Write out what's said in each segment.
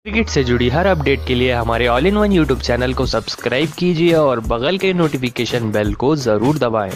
Cricket से जुड़ी हर update के लिए हमारे all in one YouTube channel को सब्सक्राइब कीजिए और बगल के नोटिफिकेशन बेल को जरूर दबाएं।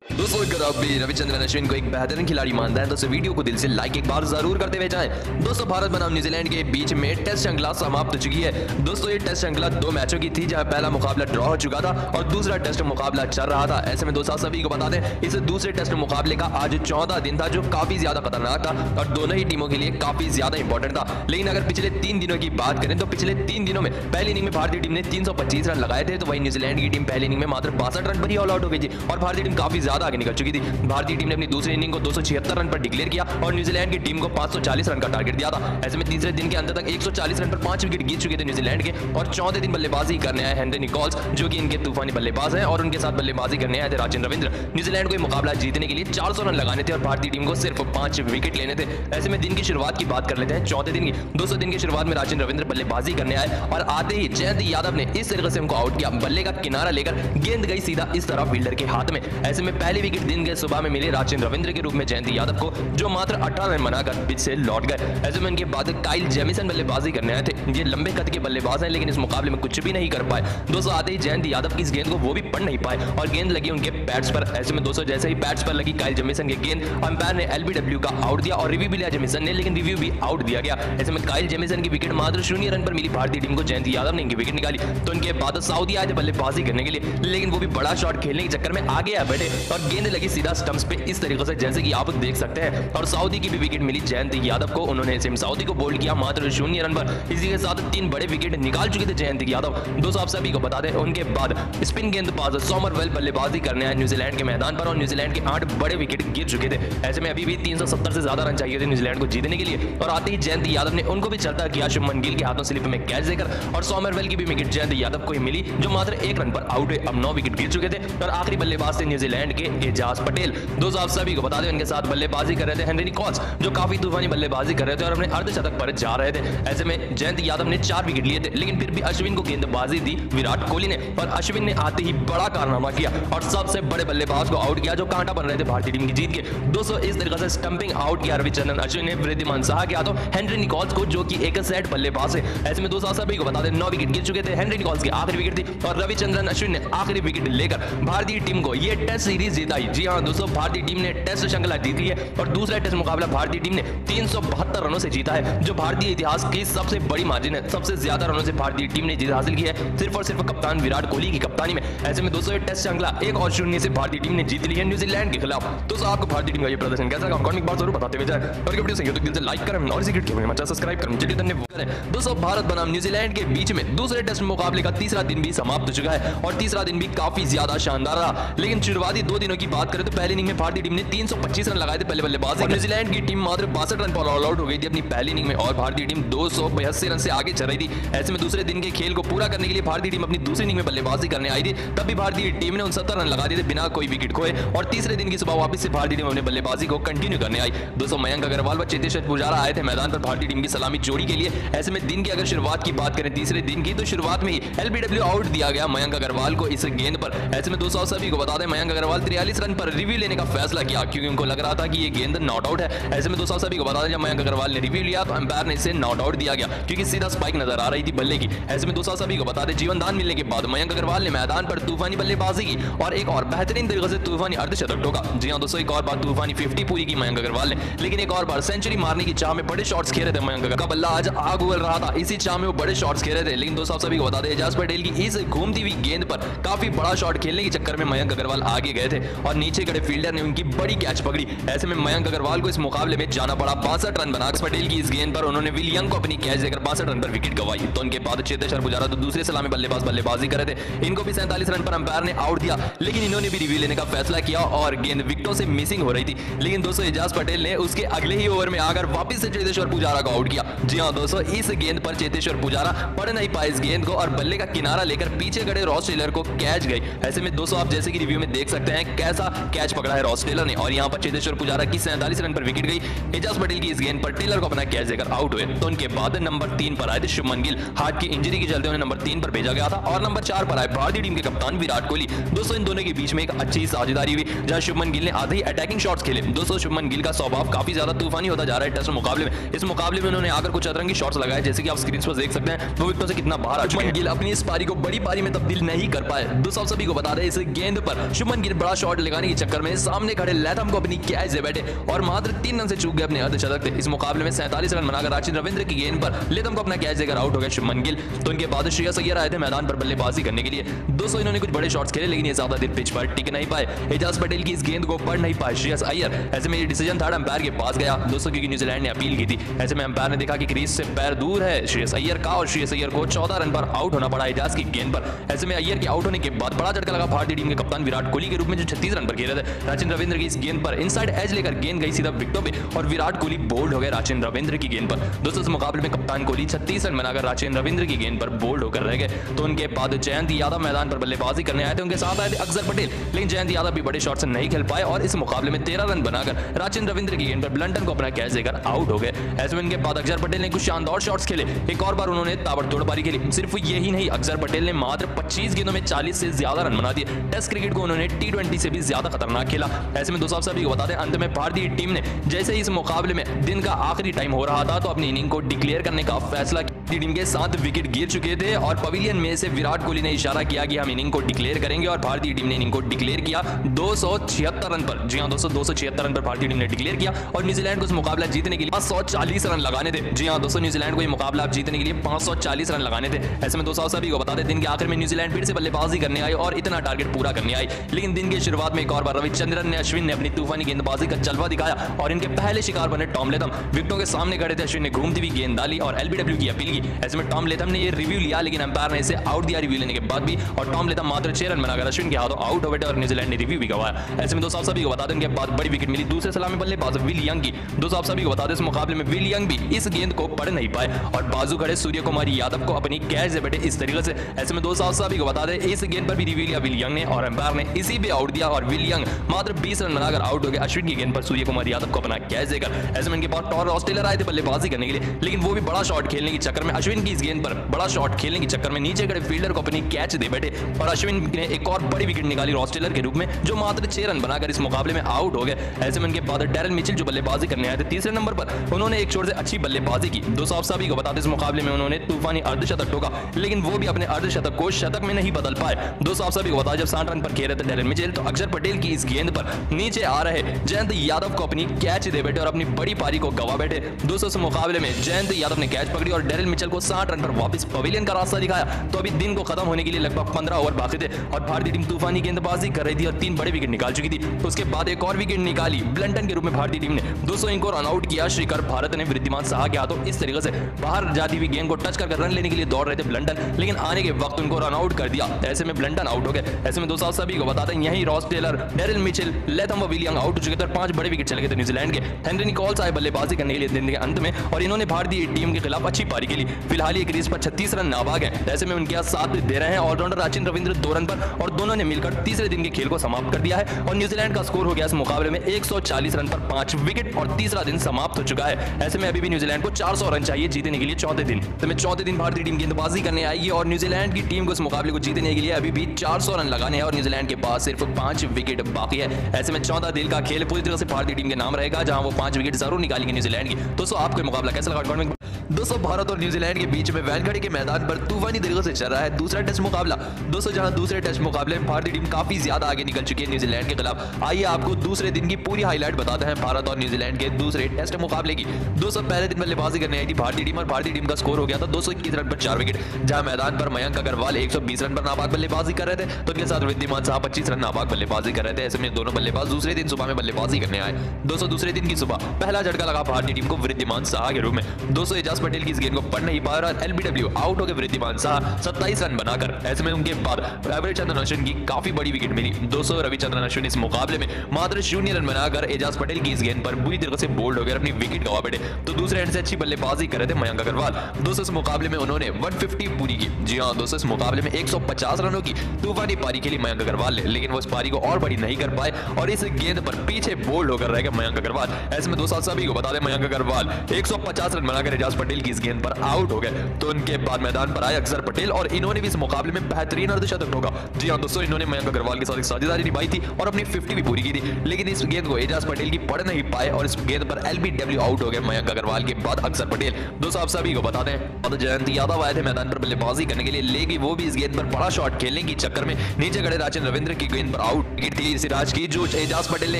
दोस्तों अगर आप भी रविचंद्रन अश्विन को एक बेहतरीन खिलाड़ी मानते हैं तो इस वीडियो को दिल से लाइक एक बार जरूर करते हुए जाएं। दोस्तों भारत बनाम न्यूजीलैंड के बीच में टेस्ट श्रृंखला समाप्त हो चुकी है। दोस्तों ये टेस्ट श्रृंखला 2 मैचों की थी, जहां पहला मुकाबला ड्रॉ हो चुका था और दूसरा टेस्ट मुकाबला चल रहा था। ऐसे में दोस्तों सभी को बता दें, इस दूसरे टेस्ट मुकाबले का आज 14 दिन था, जो काफी ज्यादा खतरनाक था और दोनों ही टीमों के लिए काफी ज्यादा इंपॉर्टेंट था। लेकिन अगर पिछले 3 दिनों की बात करें तो पिछले 3 दिनों में पहली इनिंग में भारतीय टीम ने 325 रन लगाए थे, तो वही न्यूजीलैंड की टीम पहली इनिंग में मात्र 62 रन पर ही ऑल आउट हो गई थी और भारतीय टीम काफी ज्यादा आगे निकल चुकी थी। भारतीय टीम ने अपनी दूसरी इनिंग को 276 रन पर डिक्लेयर किया और न्यूजीलैंड की टीम को 540 रन का टारगेट दिया था। ऐसे में तीसरे दिन के अंत तक 140 रन पर 5 विकेट गिर चुके थे न्यूजीलैंड के और चौथे दिन बल्लेबाजी करने आए हेनरी निकोल्स, जो कि इनके तूफानी बल्लेबाज हैं, और उनके साथ बल्लेबाजी करने आए थे राजेंद्र रविंद्र। न्यूजीलैंड को ये मुकाबला जीतने के लिए 400 रन लगाने थे और भारतीय टीम को सिर्फ 5 विकेट लेने थे। ऐसे में दिन की शुरुआत की बात कर लेते हैं चौथे दिन की। 200 दिन की शुरुआत में राजेंद्र रविंद्र बल्लेबाजी करने आए और आते ही जयंत यादव ने इस तरीके से उनको आउट किया। बल्ले का किनारा लेकर गेंद गई सीधा इस तरह फील्डर के हाथ में। ऐसे में पहली विकेट दिन के सुबह में मिले राजेंद्र रविंद्र के रूप में जयंत यादव को, जो मात्र 18 रन बनाकर पिच से लौट गए। ऐसे में इनके बाद काइल जेमिसन बल्लेबाजी करने आए थे। ये लंबे कद के बल्लेबाज हैं, लेकिन इस मुकाबले में कुछ भी नहीं कर पाए। दोस्तों आते ही जयंत यादव की इस गेंद को वो भी पढ़ नहीं पाए और गेंद लगी उनके बैट्स पर। ऐसे में दोस्तों जैसे ही बैट्स पर लगी काइल जेमिसन की गेंद, अंपायर ने एलबीडब्ल्यू का आउट दिया और रिव्यू भी लिया जेमिसन ने, लेकिन रिव्यू भी आउट दिया गया। ऐसे में काइल जेमिसन की विकेट मात्र 0 रन पर मिली भारतीय टीम को। जयंत यादव ने इनकी विकेट निकाली तो उनके बाद सऊदी आए थे बल्लेबाजी करने के लिए, लेकिन वो भी बड़ा शॉट खेलने के चक्कर में आगे आ बैठे और गेंद लगी सीधा स्टंप्स पे इस तरीके से, जैसे कि आप देख सकते हैं। और सऊदी की भी विकेट मिली जयंत यादव को। उन्होंने सिम सऊदी को बोल्ड किया मात्र 0 रन पर। इसी के साथ 3 बड़े विकेट निकाल चुके थे जयंत यादव। दोस्तों आप सभी को बता दें, उनके बाद स्पिन गेंदबाज सोमरवेल बल्लेबाजी करने आए न्यूजीलैंड के मैदान पर और न्यूजीलैंड के 8 बड़े विकेट गिर चुके थे। ऐसे में अभी भी 370 से ज्यादा रन चाहिए थे न्यूजीलैंड को जीतने के लिए और आते ही जयंत यादव ने उनको भी चलता किया शुभमन गिल के हाथों स्लिप में कैच देकर, और सोमरवेल की भी विकेट जयंत यादव को ही मिली, जो मात्र 1 रन पर आउट हुए। अब 9 विकेट गिर चुके थे और आखिरी बल्लेबाज थे न्यूजीलैंड के एजाज पटेल। दोस्तों आप सभी को बता दें, उनके साथ बल्लेबाजी कर रहे थे हेनरी निकोल्स, जो काफी तूफानी बल्लेबाजी कर रहे थे और अपने अर्धशतक पर जा रहे थे। ऐसे में जयंत यादव ने 4 विकेट लिए थे, लेकिन फिर भी अश्विन को गेंदबाजी दी विराट कोहली ने और अश्विन ने आते ही बड़ा कारनामा किया और सबसे बड़े बल्लेबाज को आउट किया, जो कांटा बन रहे थे भारतीय टीम की जीत के। दोस्तों इस तरीके से स्टंपिंग आउट किया रविचंद्रन अश्विन ने वृद्धिमान साहा के हाथों हेनरी निकोल्स को, जो कि एक सेट बल्लेबाज है। ऐसे में दोस्तों सभी को बता दें, 9 विकेट गिर चुके थे। हेनरी निकोल्स की आखिरी विकेट थी और रविचंद्रन अश्विन ने आखिरी विकेट लेकर भारतीय टीम को यह टेस्ट सीरीज जिताई। जी हां दोस्तों, भारतीय टीम ने टेस्ट श्रृंखला जीत ली है और दूसरा टेस्ट मुकाबला भारतीय टीम ने 372 रनों से जीता है, जो भारतीय इतिहास की सबसे बड़ी मार्जिन है। सबसे ज्यादा रनों से भारतीय टीम ने जीत हासिल की है, सिर्फ और सिर्फ कप्तान विराट कोहली की कप्तानी में। ऐसे में दोस्तों ये टेस्ट श्रृंखला 1 और 0 से भारतीय टीम ने जीत ली है न्यूजीलैंड के खिलाफ। दोस्तों आपको भारतीय टीम का ये प्रदर्शन कैसा लगा कमेंट बार जरूर बताते हुए जाए और वीडियो सही हो तो दिल से लाइक करें और इसी क्रिकेट के लिए सब्सक्राइब करें। चलिए धन्यवाद। दोस्तों भारत बनाम न्यूजीलैंड के बीच में दूसरे टेस्ट मुकाबले का तीसरा दिन भी समाप्त हो चुका है और तीसरा दिन भी काफी ज्यादा शानदार रहा। लेकिन शुरुआती 2 दिनों की बात करें तो पहली इनिंग में भारतीय टीम ने 325 रन लगाए थे पहले बल्लेबाजी। न्यूजीलैंड की टीम मात्र 62 रन पर ऑल आउट हो गई थी अपनी पहली इनिंग में और भारतीय टीम 282 रन से आगे चल रही थी। ऐसे में दूसरे दिन के खेल को पूरा करने के लिए भारतीय टीम अपनी दूसरी इनिंग में बल्लेबाजी करने आई थी, तब भी भारतीय टीम ने 69 रन लगा दिए थे बिना कोई विकेट खोए और तीसरे दिन की सुबह वापस से भारतीय टीम अपने बल्लेबाजी को कंटिन्यू करने आई। दोस्तों मयंक अग्रवाल व चेतेश्वर पुजारा आए थे मैदान पर भारतीय टीम की सलामी जोड़ी के लिए। ऐसे में दिन की अगर शुरुआत की बात करें तीसरे दिन की, तो शुरुआत में ही एलबीडब्ल्यू आउट दिया गया मयंक अग्रवाल को इस गेंद पर। ऐसे में दोस्तों सभी को बता दें, मयंक अग्रवाल 43 रन पर रिव्यू लेने का फैसला किया, क्योंकि उनको लग रहा था कि ये गेंद नॉट आउट है। ऐसे में दोस्तों सभी को बता दें, जब मयंक अग्रवाल ने रिव्यू लिया तो अंपायर ने इसे नॉट आउट दिया गया, क्योंकि सीधा स्पाइक नजर आ रही थी बल्ले की। ऐसे में दोस्तों सभी को बता दें, जीवन दान मिलने के बाद मयंक अग्रवाल ने मैदान पर तूफानी बल्लेबाजी की और एक और बेहतरीन तरीके से तूफानी अर्धशतक ठोका। जी हां दोस्तों, एक और बार तूफानी 50 पूरी की मयंक अग्रवाल ने, लेकिन एक और बार सेंचुरी मारने की चाह में बड़े शॉट्स खेल रहे थे मयंक अग्रवाल का बल्ला आज आग उगल रहा था, इसी चाह में वो बड़े शॉट्स खेल रहे थे। लेकिन दोस्तों सभी को बता दें, एजाज पटेल की इस घूमती हुई गेंद पर काफी बड़ा शॉट खेलने के चक्कर में मयंक अग्रवाल आगे गए थे और नीचे खड़े फील्डर ने उनकी बड़ी कैच पकड़ी। ऐसे में मयंक अग्रवाल को इस मुकाबले में जाना पड़ा। 62 रन बना पटेल की इस गेंद पर उन्होंने विल यंग को अपनी कैच देकर 62 रन पर विकेट गंवाई। तो उनके बाद चेतेश्वर पुजारा तो दूसरे सलामी बल्लेबाज बल्लेबाजी कर रहे थे, इनको भी 47 रन पर अंपायर ने आउट दिया, लेकिन इन्होंने भी रिव्यू लेने का फैसला किया और गेंद विकेटों से मिसिंग हो रही थी। लेकिन दोस्तों एजाज पटेल ने उसके अगले ही ओवर में आकर वापस से चेतेश्वर पुजारा को आउट किया। जी हां दोस्तों, इस गेंद पर चेतेश्वर पुजारा पढ़ नहीं पाए इस गेंद को और बल्ले का किनारा लेकर पीछे खड़े रॉस टेलर को कैच गई। ऐसे में दोस्तों आप जैसे कि रिव्यू में देख सकते हैं कैसा कैच पकड़ा है रॉस टेलर ने और यहाँ पर चेतेश्वर पुजारा की 47 रन पर विकेट गई। एजाज पटेल की इस गेंद पर टेलर को अपना कैच देकर आउट हुए। तो उनके बाद नंबर 3 पर आए थे शुभमन गिल। हार्ट की इंजरी के चलते उन्हें नंबर 3 पर भेजा गया था और नंबर 4 पर आए भारतीय टीम के कप्तान विराट कोहली। दोस्तों इन दोनों के बीच में एक अच्छी साझेदारी हुई जहां शुभमन गिल ने आधे ही अटैकिंग शॉट्स खेले। दोस्तों शुभमन गिल का स्वभाव काफी ज्यादा तूफानी होता जा रहा है टेस्ट मुकाबले में। इस मुकाबले में उन्होंने आकर कुछ अतरंगी शॉट्स लगाए, जैसे कि आप स्क्रीन पर देख सकते हैं। वो विकेटों से कितना बाहर आ चुके हैं। गिल अपनी इस पारी को बड़ी पारी में तब्दील नहीं कर पाए। दोस्तों सभी को बता दें इस गेंद पर शुभमन गिल बड़ा शॉट लगाने के चक्कर में सामने खड़े लैथम को अपनी कैच दे बैठे और मात्र 3 रन से चूक गए अपने अर्धशतक। इस मुकाबले में 47 रन बनाकर राचिन रविंद्र की गेंद पर लेथम को अपना कैच देकर आउट हो गए शुभमन गिल। तो उनके बाद श्रेयस अय्यर आए थे मैदान पर बल्लेबाजी करने के लिए। दोस्तों इन्होंने कुछ बड़े शॉट्स खेले लेकिन ये ज्यादा देर पिच पर टिक नहीं पाए। एजाज पटेल की इस गेंद को पढ़ नहीं पाए श्रेयस अय्यर। ऐसे में ये डिसीजन थर्ड अंपायर के पास गया दोस्तों, क्योंकि न्यूजीलैंड ने अपील की थी। ऐसे में अंपायर ने देखा कि क्रीज से पैर दूर है श्रेयस अय्यर का और श्रेयस अय्यर को 14 रन पर आउट होना पड़ा एजाज की गेंद पर। ऐसे में अय्यर के आउट होने के बाद बड़ा झटका लगा भारतीय टीम के कप्तान विराट कोहली के रूप में जो 36 रन पर खेले थे। राचिन रविंद्र की इस गेंद पर इनसाइड एज लेकर गेंद गई सीधा विकेटों पे और विराट कोहली बोल्ड हो गए राचिन रविंद्र की गेंद पर। दोस्तों इस मुकाबले में कप्तान कोहली 36 रन बनाकर राचिन रविंद्र की गेंद पर बोल्ड होकर रह गए। तो उनके बाद जयंत यादव मैदान पर बल्लेबाजी करने आए थे, उनके साथ आए थे अक्षर पटेल, लेकिन जयंत यादव भी बड़े शॉट से नहीं खेल पाए और इस मुकाबले में 13 रन बनाकर राचिन रविंद्र की गेंद पर ब्लंटन को अपना कैच देकर आउट हो गए। ऐसे में इनके बाद अक्षर पटेल ने कुछ शानदार शॉट्स खेले, एक और बार उन्होंने ताबड़तोड़ पारी खेली। सिर्फ यही नहीं, अक्षर पटेल ने मात्र 25 गेंदों में 40 से ज्यादा रन बना दिए। टेस्ट क्रिकेट को उन्होंने T20 से भी ज्यादा खतरनाक खेला। ऐसे में दोस्तों सभी को बता दें अंत में भारतीय टीम ने जैसे ही इस मुकाबले में दिन का आखिरी टाइम हो रहा था तो अपनी इनिंग को डिक्लेयर करने का फैसला किया। टीम के 7 विकेट गिर चुके थे और पवेलियन में से विराट कोहली ने इशारा किया कि हम इनिंग को डिक्लेयर करेंगे और भारतीय टीम ने इनिंग को डिक्लेयर किया 276 रन पर। जी हां दोस्तों 276 रन पर भारतीय टीम ने डिक्लेयर किया और न्यूजीलैंड को इस मुकाबला जीतने के लिए 540 रन लगाने थे। जी हां दोस्तों न्यूजीलैंड को ये मुकाबला जीतने के लिए 540 रन लगाने थे। ऐसे में दोस्तों सभी को बता दें दिन के आखिर में न्यूजीलैंड फिर से बल्लेबाजी करने आई और इतना टारगेट पूरा करने आई, लेकिन दिन की शुरुआत में एक और बार रविचंद्रन ने अश्विन ने अपनी तूफानी गेंदबाजी का जलवा दिखाया और इनके पहले शिकार बने टॉम लेथम। विकेटों के सामने खड़े थे, अश्विन ने घूमती हुई गेंद डाली और एलबीडब्ल्यू की अपील की। ऐसे में टॉम लेथम ने ये रिव्यू लिया लेकिन अंपायर ने इसे आउट दिया रिव्यू लेने के बाद भी और टॉम लेथम मात्र 6 रन बनाकर अश्विन के हाथों आउट हो बैठे और न्यूजीलैंड ने रिव्यू भी गवाया। ऐसे में दोस्तों सभी को बता दें इनके बाद बड़ी विकेट मिली दूसरे सलामी बल्लेबाज विल यंग की। दोस्तों आप सभी को बता दें इस मुकाबले में विल यंग भी इस गेंद को पढ़ नहीं पाए और बाजू खड़े सूर्य कुमार यादव को अपनी कैच से बैठे इस तरीके से। ऐसे में दोस्तों सभी को बता दें इस गेंद पर भी रिव्यू लिया विल यंग ने और अंपायर ने इसी पे आउट दिया और विल यंग मात्र 20 रन बनाकर आउट हो गए अश्विन की गेंद पर सूर्य कुमार यादव को अपना कैच देकर। ऐसे में इनके पास टॉर रॉस टेलर आए थे बल्लेबाजी करने के लिए, लेकिन वो भी बड़ा शॉट खेलने के चक्कर में अश्विन की इस गेंद पर बड़ा शॉट खेलने के चक्कर में नीचे खड़े फील्डर को अपनी कैच दे बैठे और अश्विन ने एक और बड़ी विकेट निकाली रॉस टेलर के रूप में जो मात्र 6 रन बनाकर इस मुकाबले में आउट हो गए। ऐसे में इनके बाद डैरेन मिचेल जो बल्लेबाजी करने आए थे तीसरे नंबर पर, उन्होंने एक छोर से अच्छी बल्लेबाजी की। दोस्तों आप सभी को बता दें इस मुकाबले में उन्होंने तूफानी अर्धशतक ठोका, लेकिन वो भी अपने अर्धशतक को शतक में नहीं बदल पाए। दोस्तों आप सभी को बता जब 60 रन पर खेल रहे थे डैरेन मिचेल तो अक्षर पटेल की इस गेंद पर नीचे आ रहे जयंत यादव को अपनी कैच दे बैठे और अपनी बड़ी पारी को गवा बैठे। दोस्तों इस मुकाबले में जयंत यादव ने कैच पकड़ी और डैरेन मिचेल को 60 रन पर वापस पवेलियन का रास्ता दिखाया। तो अभी दिन को खत्म होने के लिए लगभग 15 ओवर बाकी थे और भारतीय टीम तूफानी गेंदबाजी कर रही थी और 3 बड़े विकेट निकाल चुकी थी। तो उसके बाद एक और विकेट निकाली ब्लंटन के रूप में भारतीय टीम ने। दोस्तों इनको रन आउट किया श्रीकर भारत ने वृद्धिमान साहा के हाथों इस तरीके से बाहर जाती हुई गेंद को टच कर रन लेने के लिए दौड़ रहे थे ब्लंटन, लेकिन आने के वक्त उनको रन आउट कर दिया। ऐसे में ब्लंटन आउट हो गए। ऐसे में दोस्तों सभी को बताते हैं यही Ross Taylor, Daryl Mitchell, Latham व विल यंग आउट हो चुके थे और 5 बड़े विकेट चले गए थे न्यूजीलैंड के। हेनरी निकोल्स आए बल्लेबाजी करने के लिए दिन के अंत में और इन्होंने भारतीय टीम के खिलाफ अच्छी पारी खेली। फिलहाल ये क्रीज पर 36 रन नाबाग है। ऐसे में उनके साथ दे रहे हैं ऑलराउंडर राचिन रविंद्र 2 रन पर और दोनों ने मिलकर तीसरे दिन के खेल को समाप्त कर दिया है और न्यूजीलैंड का स्कोर हो गया इस मुकाबले में 140 रन पर 5 विकेट और तीसरा दिन समाप्त हो चुका है। ऐसे में अभी भी न्यूजीलैंड को 400 रन चाहिए जीतने के लिए चौथे दिन। तो चौथे दिन भारतीय टीम गेंदबाजी करने आएगी और न्यूजीलैंड की टीम को इस मुकाबले को जीतने के लिए अभी भी 400 रन लगाने हैं और न्यूजीलैंड के पास सिर्फ 5 विकेट बाकी है। ऐसे में 14 दिन का खेल पूरी तरह से भारतीय टीम के नाम रहेगा जहां वो 5 विकेट जरूर निकालेंगे न्यूजीलैंड की। दोस्तों आपको मुकाबला कैसा लगा? दोस्तों भारत और न्यूजीलैंड के बीच में वैनखड़े के मैदान पर तूफानी तरीके से चल रहा है दूसरा टेस्ट मुकाबला। दोस्तों जहां दूसरे टेस्ट मुकाबले में भारतीय टीम काफी ज्यादा आगे निकल चुकी है न्यूजीलैंड के खिलाफ। आइए आपको दूसरे दिन की पूरी हाईलाइट बताते हैं भारत और न्यूजीलैंड के दूसरे टेस्ट मुकाबले की। दोस्तों पहले दिन बल्लेबाजी करने आई थी भारतीय टीम और भारतीय टीम का स्कोर हो गया था 221 रन पर 4 विकेट, जहां मैदान पर मयंक अग्रवाल 120 रन पर नाबाद बल्लेबाजी कर रहे थे तो उनके साथ वृद्धिमान साहा 25 रन नाबाद बल्लेबाजी कर रहे थे। ऐसे में दोनों बल्लेबाज दूसरे दिन सुबह में बल्लेबाजी करने आए। दोस्तों दूसरे दिन की सुबह पहला झटका लगा भारतीय टीम को वृद्धिमान साहा के रूप में। दोस्तों एजाज एजाज पटेल की इस गेंद को पढ़ नहीं पाया और एलबीडब्ल्यू आउट हो गए वृद्धिमान शाह 27 रन बनाकर। ऐसे में उनके बाद रविचंद्रन अश्विन की काफी बड़ी विकेट मिली। दोस्तों रविचंद्रन अश्विन इस मुकाबले में मात्र 0 रन बनाकर एजाज पटेल की इस गेंद पर बुरी तरह से बोल्ड हो गए, अपनी विकेट गवा बैठे। तो दूसरे एंड से अच्छी बल्लेबाजी कर रहे थे मयंक अग्रवाल। दोस्तों इस मुकाबले में उन्होंने 150 पूरी की। जी हाँ दोस्तों, इस मुकाबले में 150 रनों की तूफानी पारी खेली मयंक अग्रवाल ने, लेकिन वो इस पारी को और बड़ी नहीं कर पाए और इस गेंद पर पीछे बोल्ड होकर रह गए मयंक अग्रवाल। ऐसे में दोस्तों सभी को बता दें, मयंक अग्रवाल 150 रन बनाकर एजाज पटेल की इस गेंद पर आउट हो गए। तो उनके बाद मैदान पर आए अक्षर पटेल और इन्होंने भी इस मुकाबले में बेहतरीन अर्धशतक ठोका। जी हाँ दोस्तों, इन्होंने मयंक अग्रवाल के साथ एक साझेदारी निभाई थी और अपनी 50 भी पूरी की थी, लेकिन इस गेंद को एजाज पटेल की पढ़ नहीं पाए और इस गेंद पर एलबीडब्ल्यू आउट हो गए मयंक अग्रवाल के बाद अक्षर पटेल। दोस्तों आप सभी को बता दें, जयंत यादव आए थे मैदान पर बल्लेबाजी करने के लिए, लेकिन वो भी इस गेंद पर बड़ा शॉट खेलने के चक्कर में नीचे खड़े राजन रविंद्र की गेंद पर आउट थी सिराज की, जो एजाज पटेल ने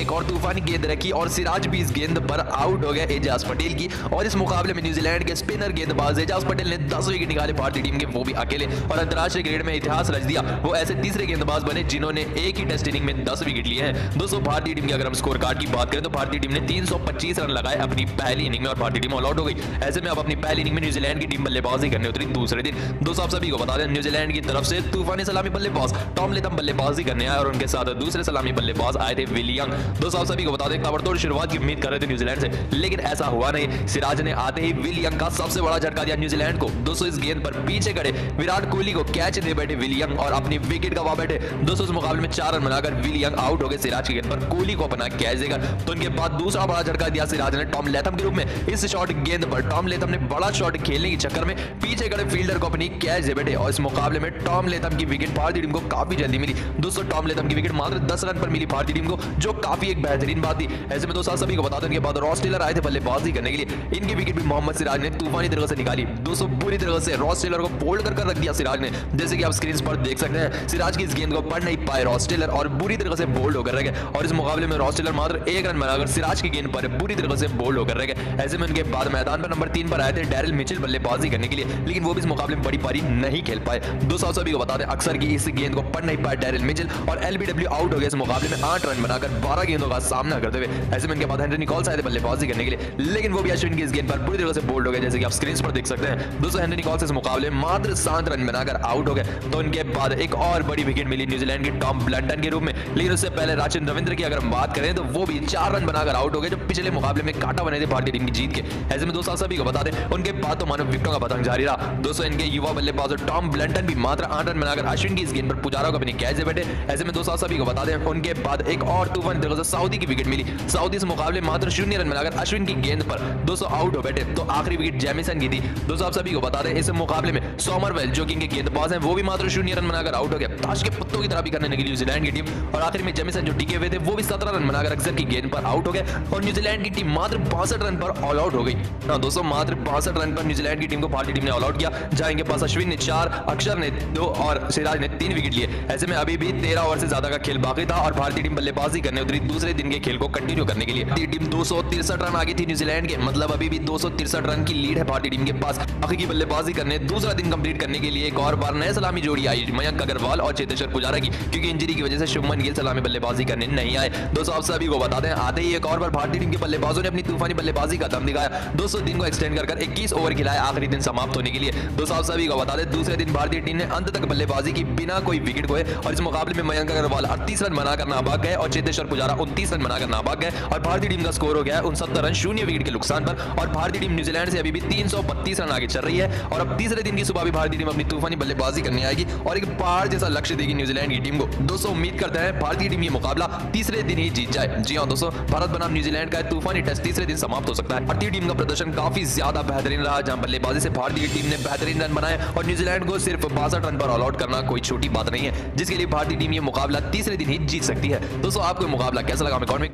एक और तूफानी गेंद रखी और सिराज भी इस गेंद पर आउट हो गए एजाज पटेल की। और इस मुकाबले में न्यूजीलैंड के स्पिनर गेंदबाज एजाज पटेल ने 10 विकेट निकाले भारतीय टीम के, वो भी अकेले, और अंतरराष्ट्रीय क्रिकेट में इतिहास रच दिया। वो ऐसे तीसरे गेंदबाज बने जिन्होंने एक ही टेस्ट इनिंग में 10 विकेट लिए हैं। दोस्तों भारतीय टीम की अगर हम स्कोर कार्ड की बात करें तो भारतीय टीम ने 325 रन लगाए अपनी पहली इनिंग में और भारतीय टीम ऑल आउट हो गई। ऐसे में अब अपनी पहली इनिंग में न्यूजीलैंड की टीम बल्लेबाजी करने उतरी दूसरे दिन। दोस्तों आप सभी को बता दें, न्यूजीलैंड की तरफ से तूफानी सलामी बल्लेबाज टॉम लेथम बल्लेबाजी करने आए और उनके साथ दूसरे सलामी बल्लेबाज आए थे विल यंग। दोस्तों आप सभी को बता दें, ताबड़तोड़ शुरुआत की उम्मीद कर रहे थे न्यूजीलैंड से, लेकिन ऐसा हुआ नहीं। सिराज ने आते ही विल यंग का सबसे बड़ा झटका दिया न्यूजीलैंड को। दोस्तों इस गेंद पर पीछे खड़े विराट कोहली को कैच दे बैठे विल यंग और अपनी विकेट गवा बैठे। दोस्तों इस मुकाबले में 4 रन बनाकर विल यंग आउट हो गए सिराज की गेंद पर, कोहली को अपना कैच देकर। तो उनके बाद दूसरा बड़ा झटका दिया सिराज ने टॉम लेथम के रूप में। इस शॉट गेंद पर टॉम लेथम ने बड़ा शॉट खेलने के चक्कर में पीछे खड़े फील्डर को अपनी कैच दे बैठे और इस मुकाबले में टॉम लेथम की विकेट भारतीय टीम को काफी जल्दी मिली। दोस्तों टॉम लेथम की विकेट मात्र 10 रन पर मिली भारतीय टीम को, जो काफी एक बेहतरीन बात थी। ऐसे में दोस्तों सभी को बता दें, इनके बाद रॉस टेलर आए थे बल्लेबाजी करने के लिए, इनकी विकेट भी मोहम्मद सिराज ने तूफानी तरह से निकाली। दोस्तों बुरी तरह से रॉस टेलर को फोल्ड कर रख दिया सिराज ने, जैसे कि आप स्क्रीन पर देख सकते हैं। सिराज की इस गेंद को पढ़ नहीं पाए रॉस टेलर और बुरी तरह से बोल्ड होकर रह गए और इस मुकाबले में रॉस टेलर मात्र 1 रन बनाकर सिराज की गेंद पर बुरी तरह से बोल्ड होकर रह गए। ऐसे में उनके बाद मैदान पर नंबर 3 पर आए थे डैरिल मिचेल बल्लेबाजी करने के लिए, लेकिन वो भी इस मुकाबले में बड़ी पारी नहीं खेल पाए। दोस्तों सभी को बता दें, अक्सर की इस गेंद को पढ़ नहीं पाए डैरिल मिचेल और एलबीडब्ल्यू आउट हो गए इस मुकाबले में 8 रन बनाकर 12 गेंदों का सामना करते हुए। ऐसे में इनके बाद हेनरी निकोल्स आए थे बल्लेबाजी करने के लिए, लेकिन वो भी अश्विन की इस गेंद पर बुरी तरह से बोल्ड हो गए, जैसे कि आप स्क्रीन पर देख सकते हैं। दोस्तों हेनरी निकोल्स इस मुकाबले में मात्र 7 रन बनाकर आउट हो गए। तो उनके बाद एक और बड़ी विकेट मिली न्यूजीलैंड के टॉम ब्लंटन के रूप में, लेकिन उससे पहले राजन रविंद्र की अगर हम बात करें तो वो भी 4 रन बनाकर आउट हो गए, जो पिछले मुकाबले में कांटा बने थे भारतीय टीम की जीत के। ऐसे में दोस्तों सभी को बता दें, उनके बाद तो मानो विकेटों का पतंग जारी रहा। दोस्तों इनके युवा बल्लेबाज टॉम ब्लंटन भी मात्र 8 रन बनाकर अश्विन की इस गेंद पर पुजारा को अपनी कैच दे बैठे। ऐसे में दोस्तों सभी को बता दें, उनके बाद एक और तूफानी तरह से सऊदी की विकेट मिली। सऊदी इस मुकाबले मात्र 0 रन बनाकर अश्विन की गेंद पर दोस्तों आउट हो बैठे। तो आखिरी विकेट जेमिसन की थी। दोस्तों आप सभी को बता दें, इस मुकाबले में सोमरवेल जो कि इनके गेंदबाज हैं, वो भी मात्र 0 रन बनाकर आउट हो गया। ताश के पत्तों की तरह भी करने लगी न्यूजीलैंड की टीम और आखिर में जेमिसन जो टिके हुए थे वो भी 17 रन बनाकर अक्सर की गेंद पर आउट हो गए और न्यूजीलैंड की टीम मात्र 62 रन पर ऑल आउट हो गई। हाँ दोस्तों, मात्र 62 रन पर न्यूजीलैंड की टीम को भारतीय टीम ने ऑल आउट किया, जहां इनके पास अश्विन ने 4, अक्षर ने 2 और सिराज ने 3 विकेट लिए। ऐसे में अभी भी 13 ओवर से ज्यादा का खेल बाकी था और भारतीय टीम बल्लेबाजी करने उतरी दूसरे दिन के खेल को कंटिन्यू करने के लिए। भारतीय टीम 263 रन आगे थी न्यूजीलैंड के, मतलब अभी भी 263 रन की लीड है भारतीय टीम के पास। बाकी की बल्लेबाजी करने दूसरा दिन कंप्लीट करने के लिए एक और बार नए सलामी जोड़ी आई मयंक अग्रवाल और चेतेश्वर पुजारा की, क्योंकि इंजरी की वजह से शुभमन गिल सलामी बल्लेबाजी करने नहीं आए। दोस्तों आप सभी को बता दें, आते ही एक और बार भारतीय टीम के बल्लेबाजों ने अपनी तूफानी बल्लेबाजी का दम दिखाया। 200 दिन को एक्सटेंड कर 21 ओवर खिलाए आखिरी दिन समाप्त होने के लिए। दोस्तों आप सभी को बता दें, दूसरे दिन भारतीय टीम ने अंत तक बल्लेबाजी की बिना कोई विकेट खोए और इस मुकाबले में मयंक अग्रवाल 38 रन बनाकर नाबाद गए और चेतेश्वर पुजारा 29 रन बनाकर नाबाद गए और भारतीय टीम का स्कोर हो गया 69 रन 0 विकेट के नुकसान पर और भारतीय टीम न्यूजीलैंड से अभी भी 332 रन आगे चल रही है। और अब तीसरे दिन की सुबह भी भारतीय टीम अपनी तूफानी बल्लेबाजी करने आएगी और एक बार जैसा लक्ष्य देगी न्यूजीलैंड की टीम को। दोस्तों उम्मीद करते हैं भारतीय टीम ये मुकाबला तीसरे दिन ही जीत जाए। जी हां दोस्तों, भारत बनाम न्यूजीलैंड का तूफानी टेस्ट तीसरे दिन समाप्त हो सकता है। भारतीय टीम का प्रदर्शन काफी ज्यादा बेहतरीन रहा, जहां बल्लेबाजी से भारतीय टीम ने बेहतरीन रन बनाए और न्यूजीलैंड को सिर्फ 62 रन पर ऑल आउट करना कोई छोटी बात नहीं है, जिसके लिए भारतीय टीम ये मुकाबला तीसरे दिन ही जीत सकती है। दोस्तों आपको मुकाबला कैसा लगा हमें कमेंट